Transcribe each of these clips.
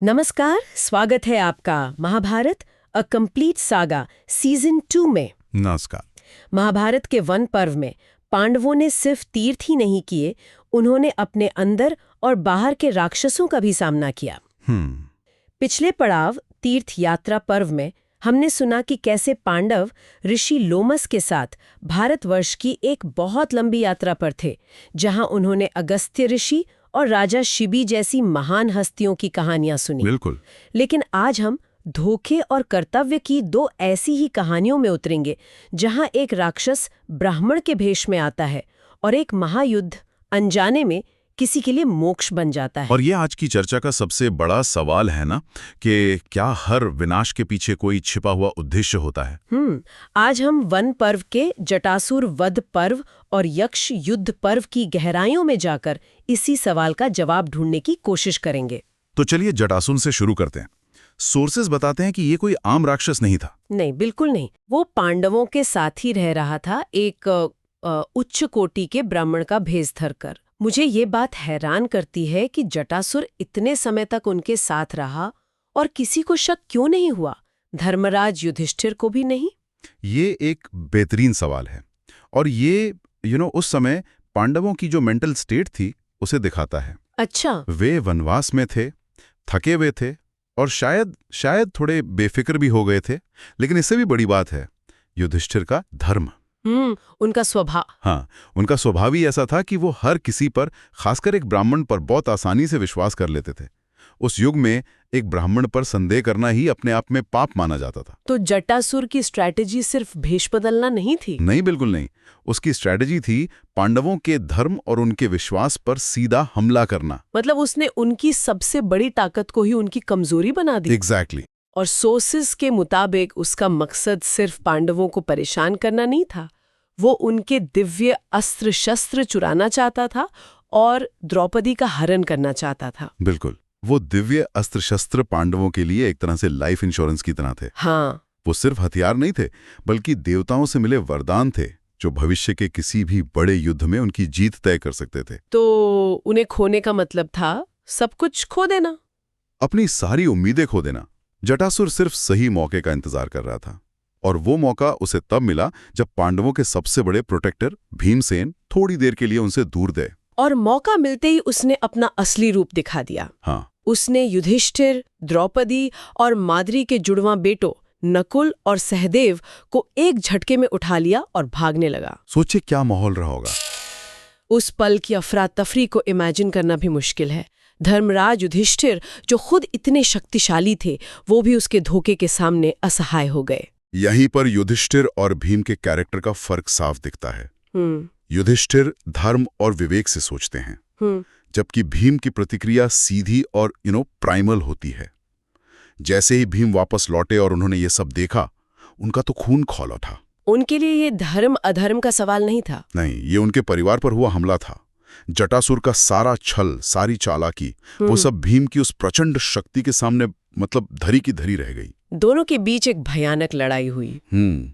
नमस्कार, स्वागत है आपका Mahabharat a complete saga season 2 में। नमस्कार। महाभारत के वन पर्व में पांडवों ने सिर्फ तीर्थ ही नहीं किए, उन्होंने अपने अंदर और बाहर के राक्षसों का भी सामना किया। पिछले पड़ाव तीर्थ यात्रा पर्व में हमने सुना कि कैसे पांडव ऋषि लोमस के साथ भारतवर्ष की एक बहुत लंबी यात्रा पर थे, जहां उन्होंने अगस्त्य ऋषि और राजा शिबी जैसी महान हस्तियों की कहानियां सुनी। बिल्कुल। लेकिन आज हम धोखे और कर्तव्य की दो ऐसी ही कहानियों में उतरेंगे, जहां एक राक्षस ब्राह्मण के भेष में आता है और एक महायुद्ध अनजाने में किसी के लिए मोक्ष बन जाता है। और ये आज की चर्चा का सबसे बड़ा सवाल है ना, कि क्या हर विनाश के पीछे कोई छिपा हुआ उद्देश्य होता है। आज हम वन पर्व के जटासुर वध पर्व और यक्ष युद्ध पर्व की गहराइयों में जाकर इसी सवाल का जवाब ढूंढने की कोशिश करेंगे। तो चलिए जटासुर से शुरू करते हैं। सोर्सेज बताते हैं कि ये कोई आम राक्षस नहीं था। नहीं, बिल्कुल नहीं। वो पांडवों के साथ ही रह रहा था, एक उच्च कोटि के ब्राह्मण का भेष धरकर। मुझे ये बात हैरान करती है कि जटासुर इतने समय तक उनके साथ रहा और किसी को शक क्यों नहीं हुआ, धर्मराज युधिष्ठिर को भी नहीं। ये एक बेहतरीन सवाल है और ये उस समय पांडवों की जो मेंटल स्टेट थी उसे दिखाता है। अच्छा। वे वनवास में थे, थके हुए थे और शायद थोड़े बेफिक्र भी हो गए थे। लेकिन इससे भी बड़ी बात है युधिष्ठिर का धर्म। उनका स्वभाव। हाँ, उनका स्वभाव ही ऐसा था कि वो हर किसी पर, खासकर एक ब्राह्मण पर, बहुत आसानी से विश्वास कर लेते थे। उस युग में एक ब्राह्मण पर संदेह करना ही अपने आप में पाप माना जाता था। तो जटासुर की स्ट्रैटेजी सिर्फ भेष बदलना नहीं थी? नहीं, बिल्कुल नहीं। उसकी स्ट्रैटेजी थी पांडवों के धर्म और उनके विश्वास पर सीधा हमला करना। मतलब उसने उनकी सबसे बड़ी ताकत को ही उनकी कमजोरी बना दी। एग्जैक्टली। और सोर्सेस के मुताबिक उसका मकसद सिर्फ पांडवों को परेशान करना नहीं था, वो उनके दिव्य अस्त्र शस्त्र चुराना चाहता था और द्रौपदी का हरण करना चाहता था। बिल्कुल। वो दिव्य अस्त्र शस्त्र पांडवों के लिए एक तरह से लाइफ इंश्योरेंस की तरह थे। हाँ। वो सिर्फ हथियार नहीं थे, बल्कि देवताओं से मिले वरदान थे, जो भविष्य के किसी भी बड़े युद्ध में उनकी जीत तय कर सकते थे। तो उन्हें खोने का मतलब था सब कुछ खो देना, अपनी सारी उम्मीदें खो देना। जटासुर सिर्फ सही मौके का इंतजार कर रहा था, और वो मौका उसे तब मिला जब पांडवों के सबसे बड़े प्रोटेक्टर भीमसेन थोड़ी देर के लिए उनसे दूर गए। और मौका मिलते ही उसने अपना असली रूप दिखा दिया। हाँ। उसने युधिष्ठिर, द्रौपदी और माद्री के जुड़वां बेटों नकुल और सहदेव को एक झटके में उठा लिया और भागने लगा। सोचिए क्या माहौल रहा होगा। उस पल की अफरा तफरी को इमेजिन करना भी मुश्किल है। धर्मराज युधिष्ठिर, जो खुद इतने शक्तिशाली थे, वो भी उसके धोखे के सामने असहाय हो गए। यहीं पर युधिष्ठिर और भीम के कैरेक्टर का फर्क साफ दिखता है। युधिष्ठिर धर्म और विवेक से सोचते हैं, जबकि भीम की प्रतिक्रिया सीधी और प्राइमल होती है। जैसे ही भीम वापस लौटे और उन्होंने ये सब देखा, उनका तो खून खौला था। उनके लिए ये धर्म अधर्म का सवाल नहीं था। नहीं, ये उनके परिवार पर हुआ हमला था। जटासुर का सारा छल, सारी चालाकी, वो सब भीम की उस प्रचंड शक्ति के सामने धरी की धरी रह गई। दोनों के बीच एक भयानक लड़ाई हुई।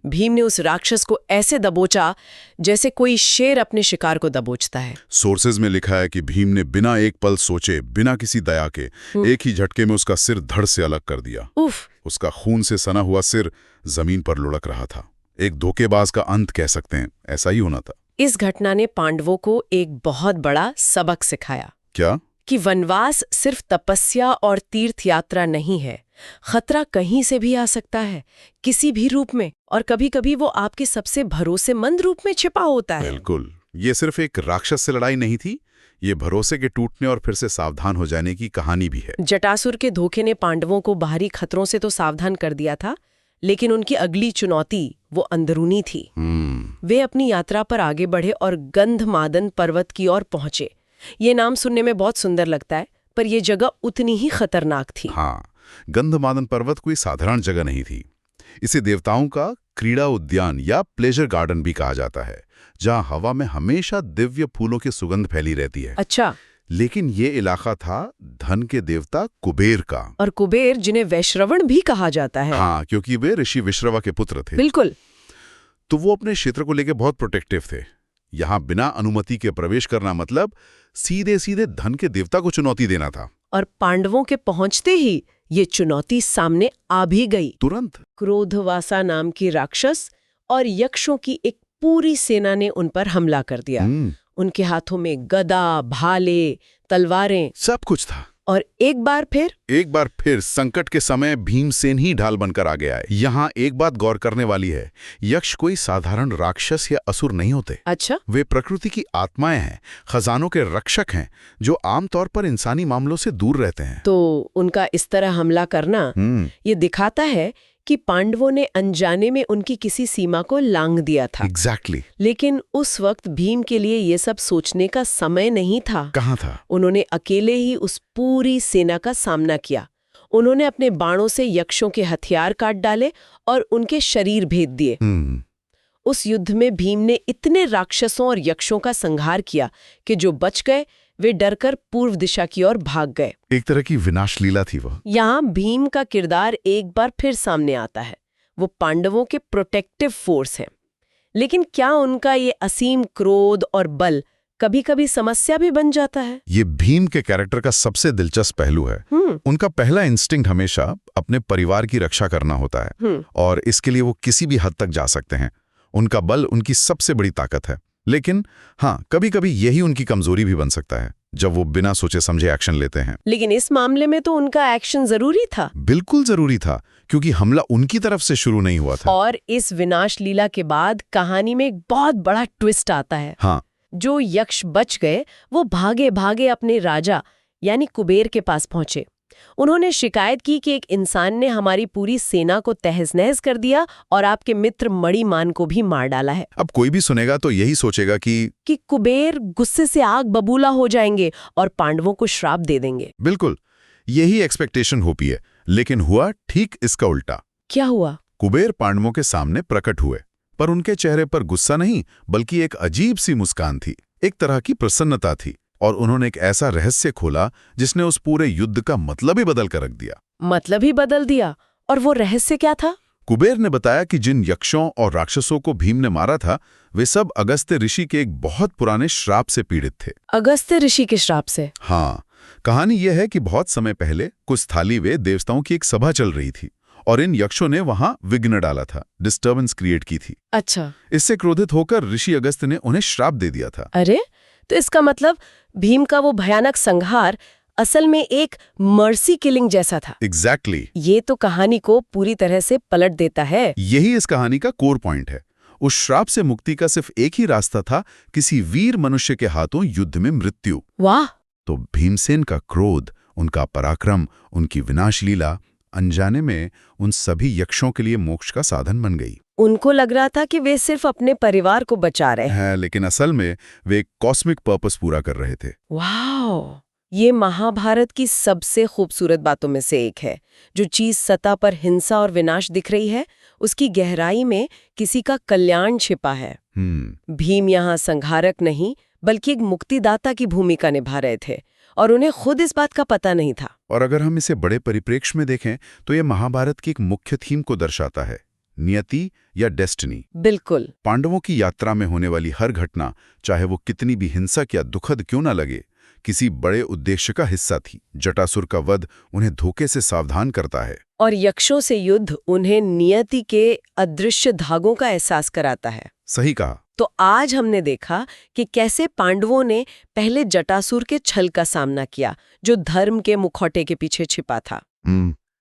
भीम ने उस राक्षस को ऐसे दबोचा जैसे कोई शेर अपने शिकार को दबोचता है। सोर्सेज में लिखा है कि भीम ने बिना एक पल सोचे, बिना किसी दया के, एक ही झटके में उसका सिर धड़ से अलग कर दिया। उसका खून से सना हुआ सिर जमीन पर लुढ़क रहा था। एक धोखेबाज का अंत कह सकते हैं, ऐसा ही होना था। इस घटना ने पांडवों को एक बहुत बड़ा सबक सिखाया। क्या? कि वनवास सिर्फ तपस्या और तीर्थ यात्रा नहीं है। खतरा कहीं से भी आ सकता है, किसी भी रूप में, और कभी-कभी वो आपके सबसे भरोसेमंद रूप में छिपा होता है। बिल्कुल। ये सिर्फ एक राक्षस से लड़ाई नहीं थी, ये भरोसे के टूटने और फिर से सावधान हो जाने की कहानी भी है। जटासुर के धोखे ने पांडवों को बाहरी खतरों से तो सावधान कर दिया था, लेकिन उनकी अगली चुनौती वो अंदरूनी थी। वे अपनी यात्रा पर आगे बढ़े और गंधमादन पर्वत की ओर पहुंचे। ये नाम सुनने में बहुत सुंदर लगता है, पर यह जगह उतनी ही खतरनाक थी। हाँ, गंधमादन पर्वत कोई साधारण जगह नहीं थी। इसे देवताओं का क्रीड़ा उद्यान या प्लेजर गार्डन भी कहा जाता है, जहां हवा में हमेशा दिव्य फूलों की सुगंध फैली रहती है। अच्छा। लेकिन ये इलाका था धन के देवता कुबेर का। और कुबेर, जिन्हें वैश्रवण भी कहा जाता है। हाँ, क्योंकि वे ऋषि विश्रवा के पुत्र थे। बिल्कुल। तो वो अपने क्षेत्र को लेकर बहुत प्रोटेक्टिव थे। यहाँ बिना अनुमति के प्रवेश करना मतलब सीधे सीधे धन के देवता को चुनौती देना था। और पांडवों के पहुंचते ही ये चुनौती सामने आ भी गई। तुरंत क्रोधवासा नाम की राक्षस और यक्षों की एक पूरी सेना ने उन पर हमला कर दिया। उनके हाथों में गदा, भाले, तलवारें, सब कुछ था। और एक बार फिर संकट के समय भीमसेन ही ढाल बनकर आ गया है। यहाँ एक बात गौर करने वाली है, यक्ष कोई साधारण राक्षस या असुर नहीं होते। अच्छा, वे प्रकृति की आत्माएं हैं, खजानों के रक्षक हैं, जो आमतौर पर इंसानी मामलों से दूर रहते हैं। तो उनका इस तरह हमला करना ये दिखाता है कि पांडवों ने अनजाने में उनकी किसी सीमा को लांघ दिया था। एग्जैक्टली। लेकिन उस वक्त भीम के लिए ये सब सोचने का समय नहीं था। कहाँ था? उन्होंने अकेले ही उस पूरी सेना का सामना किया। उन्होंने अपने बाणों से यक्षों के हथियार काट डाले और उनके शरीर भेद दिए। उस युद्ध में भीम ने इतने राक्षसों और यक्षों का संहार किया कि जो बच गए वे डरकर पूर्व दिशा की ओर भाग गए। एक तरह की विनाश लीला थी वो। यहाँ भीम का किरदार एक बार फिर सामने आता है। वो पांडवों के प्रोटेक्टिव फोर्स हैं। लेकिन क्या उनका ये असीम क्रोध और बल कभी-कभी समस्या भी बन जाता है? ये भीम के कैरेक्टर का सबसे दिलचस्प पहलू है। उनका पहला इंस्टिंक्ट हमेशा अपने परिवार की रक्षा करना होता है, और इसके लिए वो किसी भी हद तक जा सकते हैं। उनका बल उनकी सबसे बड़ी ताकत है। लेकिन हाँ, कभी-कभी यही उनकी कमजोरी भी बन सकता है, जब वो बिना सोचे समझे एक्शन लेते हैं। लेकिन इस मामले में तो उनका एक्शन जरूरी था। बिल्कुल जरूरी था, क्योंकि हमला उनकी तरफ से शुरू नहीं हुआ था। और इस विनाश लीला के बाद कहानी में एक बहुत बड़ा ट्विस्ट आता है। हाँ। जो यक्ष बच गए वो भागे भागे अपने राजा यानी कुबेर के पास पहुंचे। उन्होंने शिकायत की कि एक इंसान ने हमारी पूरी सेना को तहस-नहस कर दिया और आपके मित्र मणिमान को भी मार डाला है। अब कोई भी सुनेगा तो यही सोचेगा कि कुबेर गुस्से से आग बबूला हो जाएंगे और पांडवों को श्राप दे देंगे। बिल्कुल, यही एक्सपेक्टेशन होती है। लेकिन हुआ ठीक इसका उल्टा। क्या हुआ? कुबेर पांडवों के सामने प्रकट हुए, पर उनके चेहरे पर गुस्सा नहीं, बल्कि एक अजीब सी मुस्कान थी, एक तरह की प्रसन्नता थी। और उन्होंने एक ऐसा रहस्य खोला जिसने उस पूरे युद्ध का मतलब ही बदल कर रख दिया। मतलब ही बदल दिया? और वो रहस्य क्या था? कुबेर ने बताया कि जिन यक्षों और राक्षसों को भीम ने मारा था, वे सब अगस्त्य ऋषि के एक बहुत पुराने श्राप से पीड़ित थे। अगस्त्य ऋषि के श्राप से? हाँ। कहानी यह है कि बहुत समय पहले कुछ थाली वे देवताओं की एक सभा चल रही थी, और इन यक्षों ने वहां विघ्न डाला था, डिस्टर्बेंस क्रिएट की थी। अच्छा। इससे क्रोधित होकर ऋषि अगस्त्य ने उन्हें श्राप दे दिया था। अरे, तो इसका मतलब भीम का वो भयानक संहार असल में एक मर्सी किलिंग जैसा था। एग्जैक्टली। ये तो कहानी को पूरी तरह से पलट देता है। यही इस कहानी का कोर पॉइंट है। उस श्राप से मुक्ति का सिर्फ एक ही रास्ता था, किसी वीर मनुष्य के हाथों युद्ध में मृत्यु। वाह। तो भीमसेन का क्रोध, उनका पराक्रम, उनकी विनाश लीला अनजाने में उन सभी यक्षों के लिए मोक्ष का साधन बन गई। उनको लग रहा था कि वे सिर्फ अपने परिवार को बचा रहे हैं, लेकिन असल में वे एक कॉस्मिक पर्पस पूरा कर रहे थे। वाह, ये महाभारत की सबसे खूबसूरत बातों में से एक है। जो चीज सतह पर हिंसा और विनाश दिख रही है, उसकी गहराई में किसी का कल्याण छिपा है। भीम यहाँ संहारक नहीं, बल्कि एक मुक्तिदाता की भूमिका निभा रहे थे, और उन्हें खुद इस बात का पता नहीं था। और अगर हम इसे बड़े परिप्रेक्ष्य में देखें तो यह महाभारत की एक मुख्य थीम को दर्शाता है, नियति या डेस्टिनी। बिल्कुल। पांडवों की यात्रा में होने वाली हर घटना, चाहे वो कितनी भी हिंसक या दुखद क्यों ना लगे, किसी बड़े उद्देश्य का हिस्सा थी। जटासुर का वध उन्हें धोखे से सावधान करता है, और यक्षों से युद्ध उन्हें नियति के अदृश्य धागों का एहसास कराता है। सही कहा। तो आज हमने देखा कि कैसे पांडवों ने पहले जटासुर के छल का सामना किया, जो धर्म के मुखौटे के पीछे छिपा था,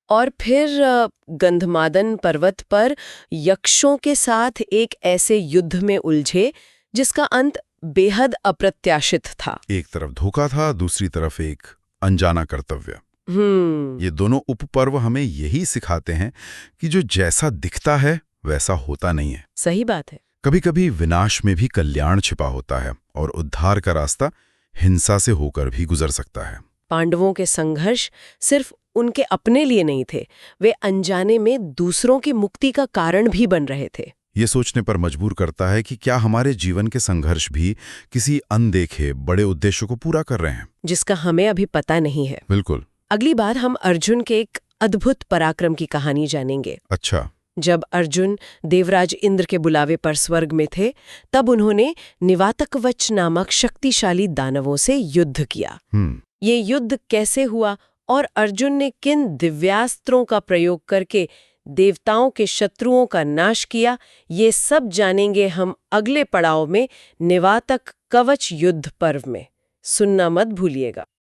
और फिर गंधमादन पर्वत पर यक्षों के साथ एक ऐसे युद्ध में उलझे जिसका अंत बेहद अप्रत्याशित था। एक तरफ धोखा था, दूसरी तरफ एक अनजाना कर्तव्य। ये दोनों उपपर्व हमें यही सिखाते हैं कि जो जैसा दिखता है वैसा होता नहीं है। सही बात है। कभी-कभी विनाश में भी कल्याण छिपा होता है, और उद्धार का रास्ता हिंसा से होकर भी गुजर सकता है। पांडवों के संघर्ष सिर्फ उनके अपने लिए नहीं थे, वे अनजाने में दूसरों की मुक्ति का कारण भी बन रहे थे। ये सोचने पर मजबूर करता है कि क्या हमारे जीवन के संघर्ष भी किसी अनदेखे बड़े उद्देश्य को पूरा कर रहे हैं, जिसका हमें अभी पता नहीं है। बिल्कुल। अगली बार हम अर्जुन के एक अद्भुत पराक्रम की कहानी जानेंगे। अच्छा। जब अर्जुन देवराज इंद्र के बुलावे पर स्वर्ग में थे, तब उन्होंने निवातकवच नामक शक्तिशाली दानवों से युद्ध किया। ये युद्ध कैसे हुआ और अर्जुन ने किन दिव्यास्त्रों का प्रयोग करके देवताओं के शत्रुओं का नाश किया, ये सब जानेंगे हम अगले पड़ाव में निवातक कवच युद्ध पर्व में। सुनना मत भूलिएगा।